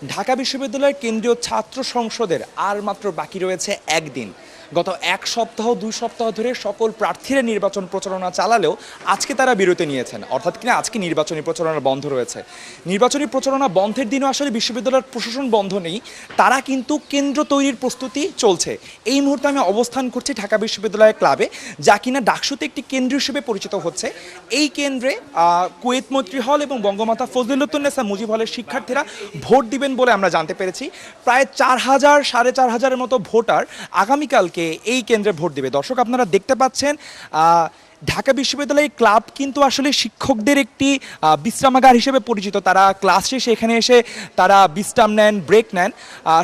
ঢাকা বিশ্ববিদ্যালয়ের কেন্দ্রীয় ছাত্র সংসদের আর মাত্র বাকি রয়েছে একদিন। গত এক সপ্তাহ 2 সপ্তাহ ধরে সকল প্রার্থীরা নির্বাচন প্রচারণা চালালেও আজকে তারা বিরতি নিয়েছেন, অর্থাৎ কিনা আজকে নির্বাচনী প্রচারণা বন্ধ রয়েছে। নির্বাচনী প্রচারণা বন্ধের দিনও আসলে বিশ্ববিদ্যালয়ের প্রশাসন বন্ধ নেই, তারা কিন্তু কেন্দ্র তৈরির প্রস্তুতি চলছে। এই মুহূর্তে আমি অবস্থান করছি ঢাকা বিশ্ববিদ্যালয়ের ক্লাবে, যা কিনা ডাকসুতে একটি কেন্দ্র হিসেবে পরিচিত হচ্ছে। এই কেন্দ্রে কুয়েত মৈত্রী হল এবং বঙ্গমাতা ফজলিলুন্নেসা মুজিব হলের শিক্ষার্থীরা ভোট দিবেন বলে আমরা জানতে পেরেছি। প্রায় 4,000 4,500-এর মতো ভোটার আগামীকালকে এই কেন্দ্রে ভোট দিবে। দর্শক, আপনারা দেখতে পাচ্ছেন ঢাকা বিশ্ববিদ্যালয়ের ক্লাব কিন্তু আসলে শিক্ষকদের একটি বিশ্রামাগার হিসেবে পরিচিত। তারা ক্লাস শেষে এখানে এসে তারা বিশ্রাম নেন, ব্রেক নেন।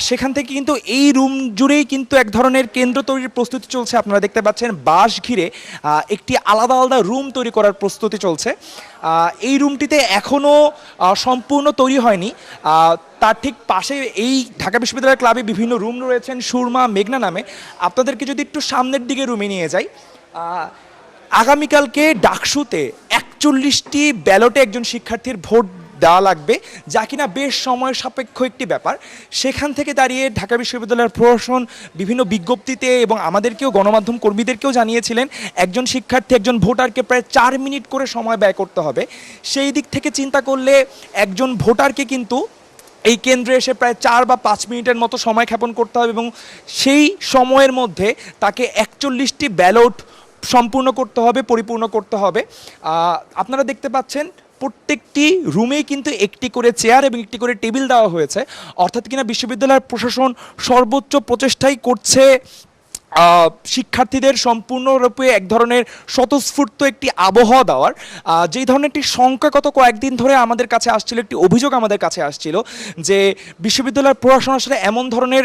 সেখান থেকে কিন্তু এই রুম জুড়েই কিন্তু এক ধরনের কেন্দ্র তৈরির প্রস্তুতি চলছে। আপনারা দেখতে পাচ্ছেন বাঁশ ঘিরে একটি আলাদা আলাদা রুম তৈরি করার প্রস্তুতি চলছে। এই রুমটিতে এখনও সম্পূর্ণ তৈরি হয়নি। তার ঠিক পাশে এই ঢাকা বিশ্ববিদ্যালয় ক্লাবে বিভিন্ন রুম রয়েছেন, সুরমা, মেঘনা নামে। আপনাদেরকে যদি একটু সামনের দিকে রুমে নিয়ে যাই, আগামীকালকে ডাকসুতে 41টি ব্যালটে একজন শিক্ষার্থীর ভোট দেওয়া লাগবে, যা কিনা বেশ সময় সাপেক্ষ একটি ব্যাপার। সেখান থেকে দাঁড়িয়ে ঢাকা বিশ্ববিদ্যালয়ের প্রশাসন বিভিন্ন বিজ্ঞপ্তিতে এবং আমাদেরকেও গণমাধ্যম কর্মীদেরকেও জানিয়েছিলেন একজন শিক্ষার্থী একজন ভোটারকে প্রায় 4 মিনিট করে সময় ব্যয় করতে হবে। সেই দিক থেকে চিন্তা করলে একজন ভোটারকে কিন্তু এই কেন্দ্রে এসে প্রায় 4 বা 5 মিনিটের মতো সময় ক্ষেপণ করতে হবে এবং সেই সময়ের মধ্যে তাকে 41টি ব্যালট সম্পূর্ণ করতে হবে, পরিপূর্ণ করতে হবে। আপনারা দেখতে পাচ্ছেন প্রত্যেকটি রুমেই কিন্তু একটি করে চেয়ার এবং একটি করে টেবিল দেওয়া হয়েছে, অর্থাৎ কিনা বিশ্ববিদ্যালয়ের প্রশাসন সর্বোচ্চ প্রচেষ্টাই করছে শিক্ষার্থীদের সম্পূর্ণরূপে এক ধরনের স্বতঃস্ফূর্ত একটি আবহাওয়া দেওয়ার। যেই ধরনের একটি সংখ্যাগত কয়েকদিন ধরে আমাদের কাছে আসছিল, একটি অভিযোগ আমাদের কাছে আসছিল যে বিশ্ববিদ্যালয়ের প্রশাসন আসলে এমন ধরনের,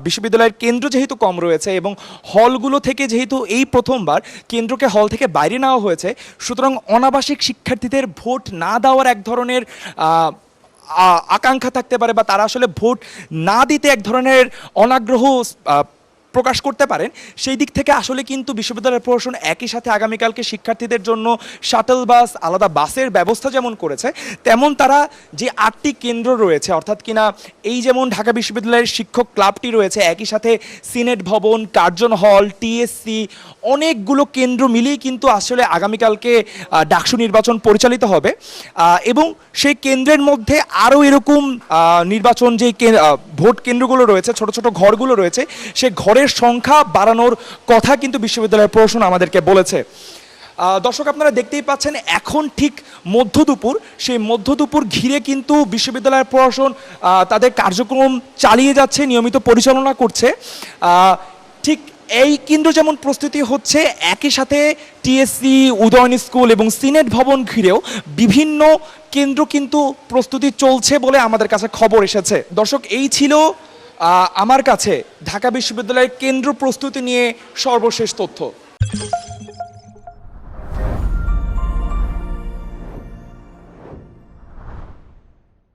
বিশ্ববিদ্যালয়ের কেন্দ্র যেহেতু কম রয়েছে এবং হলগুলো থেকে যেহেতু এই প্রথমবার কেন্দ্রকে হল থেকে বাইরে নেওয়া হয়েছে, সুতরাং অনাবাসিক শিক্ষার্থীদের ভোট না দেওয়ার এক ধরনের আকাঙ্ক্ষা থাকতে পারে, বা তারা আসলে ভোট না দিতে এক ধরনের অনাগ্রহ প্রকাশ করতে পারেন। সেই দিক থেকে আসলে কিন্তু বিশ্ববিদ্যালয়ের প্রশাসন একই সাথে আগামীকালকে শিক্ষার্থীদের জন্য শাটল বাস, আলাদা বাসের ব্যবস্থা যেমন করেছে, তেমন তারা যে 8টি কেন্দ্র রয়েছে, অর্থাৎ কিনা এই যেমন ঢাকা বিশ্ববিদ্যালয়ের শিক্ষক ক্লাবটি রয়েছে, একই সাথে সিনেট ভবন, কার্জন হল, টিএসসি, অনেকগুলো কেন্দ্র মিলিয়ে কিন্তু আসলে আগামীকালকে ডাকসু নির্বাচন পরিচালিত হবে। এবং সেই কেন্দ্রের মধ্যে আরও এরকম নির্বাচন যে ভোট কেন্দ্রগুলো রয়েছে, ছোট ছোট ঘরগুলো রয়েছে, সেই ঘরের সংখ্যা বাড়ানোর কথা কিন্তু বিশ্ববিদ্যালয়ের প্রশাসন আমাদেরকে বলেছে। দর্শক, আপনারা দেখতেই পাচ্ছেন এখন ঠিক মধ্যদুপুর, সেই মধ্যদুপুর ঘিরে কিন্তু বিশ্ববিদ্যালয়ের প্রশাসন তাদের কার্যক্রম চালিয়ে যাচ্ছে, নিয়মিত পরিচালনা করছে। ঠিক এই কেন্দ্র যেমন প্রস্তুতি হচ্ছে, একই সাথে টিএসসি, উদয়ন স্কুল এবং সিনেট ভবন ঘিরেও বিভিন্ন কেন্দ্র কিন্তু প্রস্তুতি চলছে বলে আমাদের কাছে খবর এসেছে। দর্শক, এই ছিল আমার কাছে ঢাকা বিশ্ববিদ্যালয়ের কেন্দ্র প্রস্তুতি নিয়ে সর্বশেষ তথ্য।